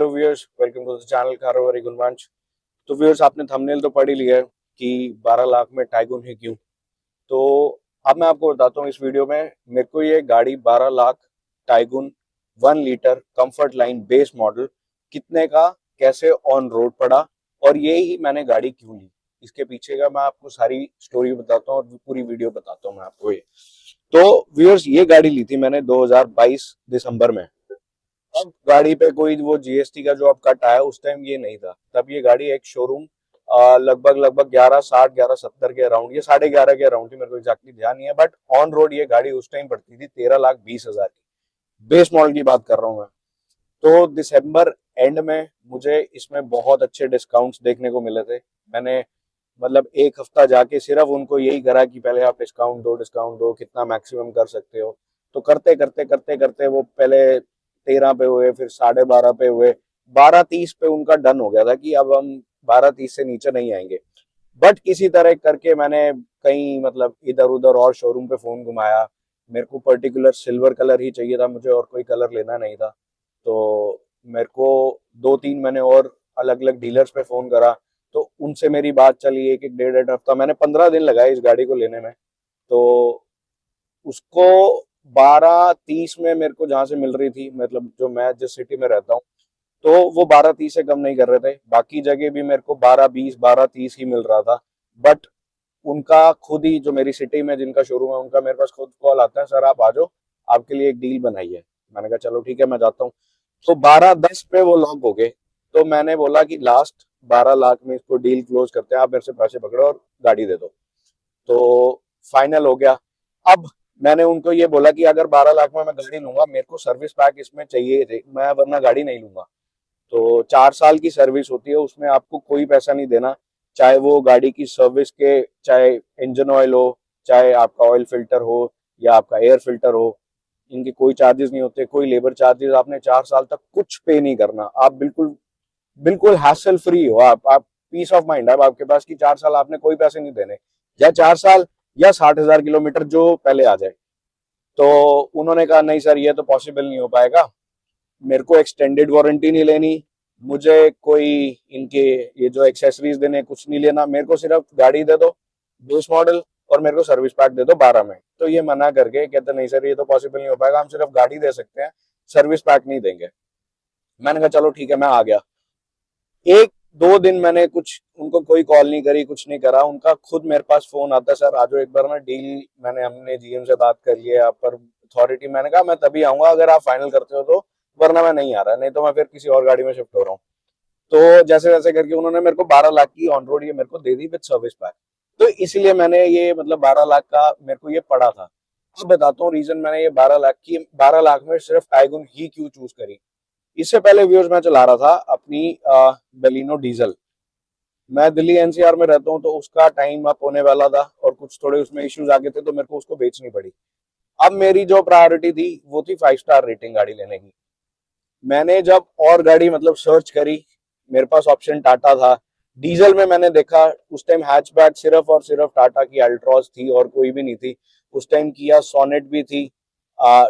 Hello viewers, welcome to the channel Karobari Gunvansh. तो viewers, आपने thumbnail तो पढ़ ही लिया है कि 12 लाख में टाइगुन है क्यों। तो अब मैं आपको बताता हूँ इस वीडियो में मेरे को ये गाड़ी 12 lakh Tiguan 1 litre comfort line base model कितने का कैसे ऑन रोड पड़ा और ये ही मैंने गाड़ी क्यों ली, इसके पीछे का मैं आपको सारी स्टोरी बताता हूँ और पूरी वीडियो बताता हूँ मैं आपको ये। तो व्यूअर्स, ये गाड़ी ली थी मैंने 2022 दिसंबर में। अब गाड़ी पे कोई वो जीएसटी का जो अब कट आया उस टाइम ये नहीं था। तब ये गाड़ी एक शोरूम लगभग लगभग 1160 1170 के अराउंड, ये 11.5 के अराउंड थी, मेरे को एग्जैक्टली ध्यान नहीं है, बट ऑन रोड ये गाड़ी उस टाइम पड़ती थी 13,20,000 की। बेस मॉडल की बात कर रहा हूँ मैं। तो दिसंबर एंड में मुझे इसमें बहुत अच्छे डिस्काउंट्स देखने को मिले थे। मैंने मतलब एक हफ्ता जाके सिर्फ उनको यही करा कि पहले आप डिस्काउंट दो, कितना मैक्सिमम कर सकते हो। तो करते करते करते करते वो पहले 13 पे हुए, फिर 12.5 पे हुए, 12.30 पे उनका डन हो गया था कि अब हम 12.30 से नीचे नहीं आएंगे। बट किसी तरह करके मैंने कहीं मतलब इधर उधर और शोरूम पे फोन घुमाया। मेरे को पर्टिकुलर सिल्वर कलर ही चाहिए था मुझे, और कोई कलर लेना नहीं था। तो मेरे को 2-3 मैंने और अलग अलग डीलर्स पे फोन करा। तो उनसे मेरी बात चली एक एक डेढ़ डेढ़ हफ्ता, मैंने 15 दिन लगाए इस गाड़ी को लेने में। तो उसको 12.30 में मेरे को जहां से मिल रही थी, मतलब जो मैं जिस सिटी में रहता हूँ, तो वो 12.30 से कम नहीं कर रहे थे। बाकी जगह भी मेरे को 12.20 12.30 ही मिल रहा था। बट उनका खुद ही, जो मेरी सिटी में जिनका शोरूम है, उनका मेरे पास खुद कॉल आता है, सर आप आ जाओ, आपके लिए एक डील बनाई है। मैंने कहा चलो ठीक है, मैं जाता हूँ। तो 12.10 पे वो लॉक हो गए। तो मैंने बोला कि लास्ट 12 लाख में इसको डील क्लोज करते हैं, आप मेरे से पैसे पकड़ो और गाड़ी दे दो। तो फाइनल हो गया। अब मैंने उनको ये बोला कि अगर 12 लाख में मैं गाड़ी लूंगा, मेरे को सर्विस पैक इसमें चाहिए थे, मैं वरना गाड़ी नहीं लूंगा। तो 4 साल की सर्विस होती है, उसमें आपको कोई पैसा नहीं देना। चाहे वो गाड़ी की सर्विस के, चाहे इंजन ऑयल हो, चाहे आपका ऑयल फिल्टर हो या आपका एयर फिल्टर हो, इनके कोई चार्जेस नहीं होते, कोई लेबर चार्जेस। आपने 4 साल तक कुछ पे नहीं करना। आप बिल्कुल बिल्कुल हैसल फ्री हो। आप पीस ऑफ माइंड है आपके पास कि 4 साल आपने कोई पैसे नहीं देने, या 4 साल या 60,000 किलोमीटर जो पहले आ जाए। तो उन्होंने कहा नहीं सर, ये तो पॉसिबल नहीं हो पाएगा, मेरे को एक्सटेंडेड वारंटी नहीं लेनी, मुझे कोई इनके ये जो एक्सेसरीज देने कुछ नहीं लेना, मेरे को सिर्फ गाड़ी दे दो बेस मॉडल, और मेरे को सर्विस पैक दे दो 12 में। तो ये मना करके कहते नहीं सर, ये तो पॉसिबल नहीं हो पाएगा, हम सिर्फ गाड़ी दे सकते हैं, सर्विस पैक नहीं देंगे। मैंने कहा चलो ठीक है, मैं आ गया। 1-2 दिन मैंने कुछ उनको कोई कॉल नहीं करी, कुछ नहीं करा। उनका खुद मेरे पास फोन आता है, सर आ जाओ एक बार ना, डील मैंने हमने जीएम से बात कर लिया, आप पर अथॉरिटी। मैंने कहा मैं तभी आऊंगा अगर आप फाइनल करते हो तो, वरना मैं नहीं आ रहा, नहीं तो मैं फिर किसी और गाड़ी में शिफ्ट हो रहा हूँ। तो जैसे जैसे करके उन्होंने मेरे को 12 लाख की ऑन रोड ये मेरे को दे दी विद सर्विस पैक। तो इसीलिए मैंने ये मतलब 12 लाख का मेरे को ये पड़ा था। अब बताता हूँ रीजन मैंने ये 12 लाख में सिर्फ टाइगुन ही क्यों चूज करी। इससे पहले व्यूअर्स, मैं चला रहा था अपनी बेलिनो डीजल। मैं दिल्ली एनसीआर में रहता हूँ, तो उसका टाइम अप होने वाला था और कुछ थोड़े उसमें इश्यूज आ गए थे, तो मेरे को उसको बेचनी पड़ी। अब मेरी जो प्रायोरिटी थी वो थी 5 स्टार रेटिंग गाड़ी लेने की। मैंने जब और गाड़ी मतलब सर्च करी, मेरे पास ऑप्शन टाटा था। डीजल में मैंने देखा उस टाइम हैचबैक सिर्फ और सिर्फ टाटा की अल्ट्रॉज थी और कोई भी नहीं थी। उस टाइम किया सोनेट भी थी,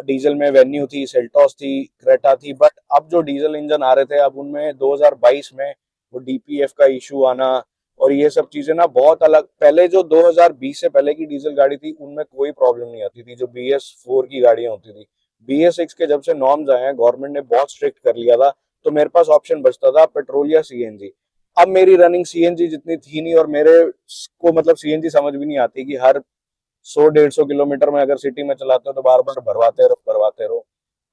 डीजल में वेन्यू थी, सेल्टॉस थी, क्रेटा थी। बट अब जो डीजल इंजन आ रहे थे, अब उनमें 2022 में वो डीपीएफ का इशू आना और ये सब चीजें ना बहुत अलग। पहले जो 2020 से पहले की डीजल गाड़ी थी उनमें कोई प्रॉब्लम नहीं आती थी, जो BS4 की गाड़ियां होती थी। BS6 के जब से नॉर्म्स आए हैं, गवर्नमेंट ने बहुत स्ट्रिक्ट कर लिया था, तो मेरे पास ऑप्शन बचता था पेट्रोल या सीएनजी। अब मेरी रनिंग सीएनजी जितनी थी नहीं, और मेरे को मतलब सीएनजी समझ भी नहीं आती कि हर 100-150 किलोमीटर में अगर सिटी में चलाते हो तो बार बार भरवाते रहो।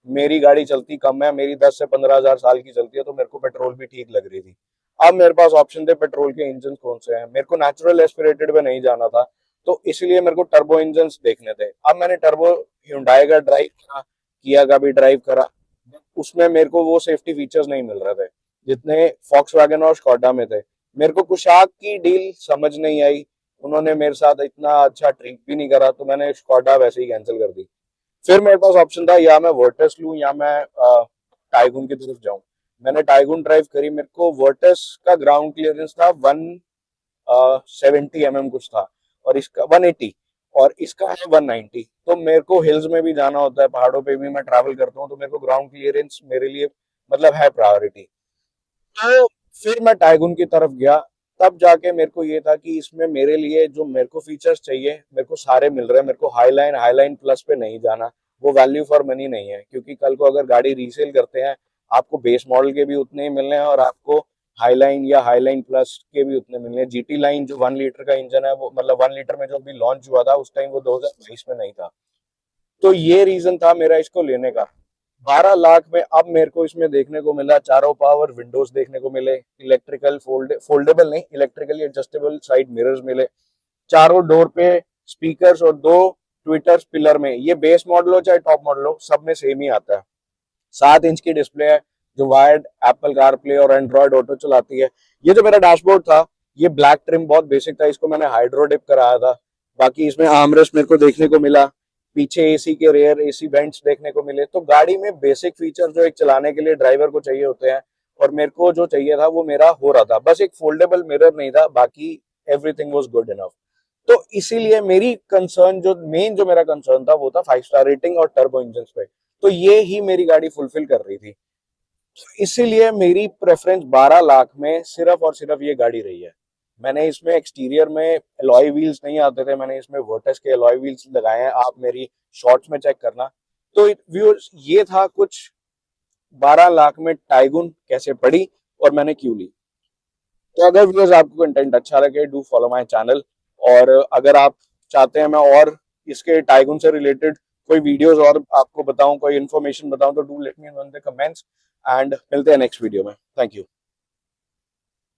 मेरी गाड़ी चलती कम है, मेरी 10 से 15 हजार साल की चलती है, तो मेरे को पेट्रोल भी ठीक लग रही थी। अब मेरे पास ऑप्शन थे पेट्रोल के इंजन कौन से हैं, मेरे को नेचुरल एस्पिरेटेड में नहीं जाना था, तो इसलिए मेरे को टर्बो इंजन देखने थे। अब मैंने टर्बो Hyundai का ड्राइव करा, किया का भी ड्राइव करा, उसमें मेरे को वो सेफ्टी फीचर्स नहीं मिल रहे थे जितने फॉक्सवैगन और स्कॉडा में थे। मेरे को कुशाक की डील समझ नहीं आई, उन्होंने मेरे साथ इतना अच्छा ट्रीट भी नहीं करा, तो मैंने स्कॉडा वैसे ही कैंसिल कर दी। फिर मेरे पास ऑप्शन था, या मैं वर्टस लूं या मैं टाइगुन की तरफ जाऊं। मैंने टाइगुन ड्राइव करी, मेरे को वर्टस का ग्राउंड क्लियरेंस था 170 mm कुछ था, और इसका 180, और इसका है 190। तो मेरे को हिल्स में भी जाना होता है, पहाड़ों पे भी मैं ट्रैवल करता हूँ, तो मेरे को ग्राउंड क्लियरेंस मेरे लिए मतलब है प्रायोरिटी। तो फिर मैं टाइगुन की तरफ गया, तब जाके मेरे को ये था कि इसमें मेरे लिए जो मेरे को फीचर्स चाहिए मेरे को सारे मिल रहे हैं। मेरे को हाईलाइन प्लस पे नहीं जाना, वो वैल्यू फॉर मनी नहीं है, क्योंकि कल को अगर गाड़ी रीसेल करते हैं आपको बेस मॉडल के भी उतने ही मिलने हैं और आपको हाईलाइन या हाईलाइन प्लस के भी उतने मिलने हैं। जीटी लाइन जो 1 लीटर का इंजन है, वो मतलब 1 लीटर में जो अभी लॉन्च हुआ था उस टाइम वो 2022 में नहीं था। तो ये रीजन था मेरा इसको लेने का। 12 लाख में अब मेरे को इसमें देखने को मिला चारों पावर विंडोज देखने को मिले, इलेक्ट्रिकल फोल्डेबल नहीं, इलेक्ट्रिकली एडजस्टेबल साइड मिरर्स मिले, चारों डोर पे स्पीकर्स और 2 ट्विटर्स पिलर में। ये बेस मॉडल हो चाहे टॉप मॉडल हो, सब में सेम ही आता है। 7 इंच की डिस्प्ले है जो वायर्ड एप्पल कार प्ले और एंड्रॉयड ऑटो चलाती है। ये जो मेरा डैशबोर्ड था ये ब्लैक ट्रिम बहुत बेसिक था, इसको मैंने हाइड्रो डिप कराया था। बाकी इसमें आर्मरेस्ट मेरे को देखने को मिला, पीछे एसी के रेयर एसी वेंट्स देखने को मिले। तो गाड़ी में बेसिक फीचर जो एक चलाने के लिए ड्राइवर को चाहिए होते हैं और मेरे को जो चाहिए था वो मेरा हो रहा था। बस एक फोल्डेबल मिरर नहीं था, बाकी एवरीथिंग वाज गुड इनफ। तो इसीलिए मेरी कंसर्न जो मेन जो मेरा कंसर्न था वो था 5 स्टार रेटिंग और टर्बो इंजन पे। तो ये ही मेरी गाड़ी फुलफिल कर रही थी, इसीलिए मेरी प्रेफरेंस 12 लाख में सिर्फ और सिर्फ ये गाड़ी रही है। मैंने इसमें एक्सटीरियर में एलॉय व्हील्स नहीं आते थे, मैंने इसमें वर्टस के एलॉय व्हील्स लगाए हैं, आप मेरी शॉर्ट्स में चेक करना। तो व्यूअर्स ये था कुछ 12 लाख में टाइगुन कैसे पड़ी और मैंने क्यों ली। तो अगर व्यूअर्स आपको कंटेंट अच्छा लगे डू फॉलो माय चैनल, और अगर आप चाहते हैं मैं और इसके टाइगुन से रिलेटेड कोई वीडियोस और आपको बताऊं, कोई इन्फॉर्मेशन बताऊं, तो do let me know in the comments. And मिलते हैं नेक्स्ट वीडियो में। Thank you.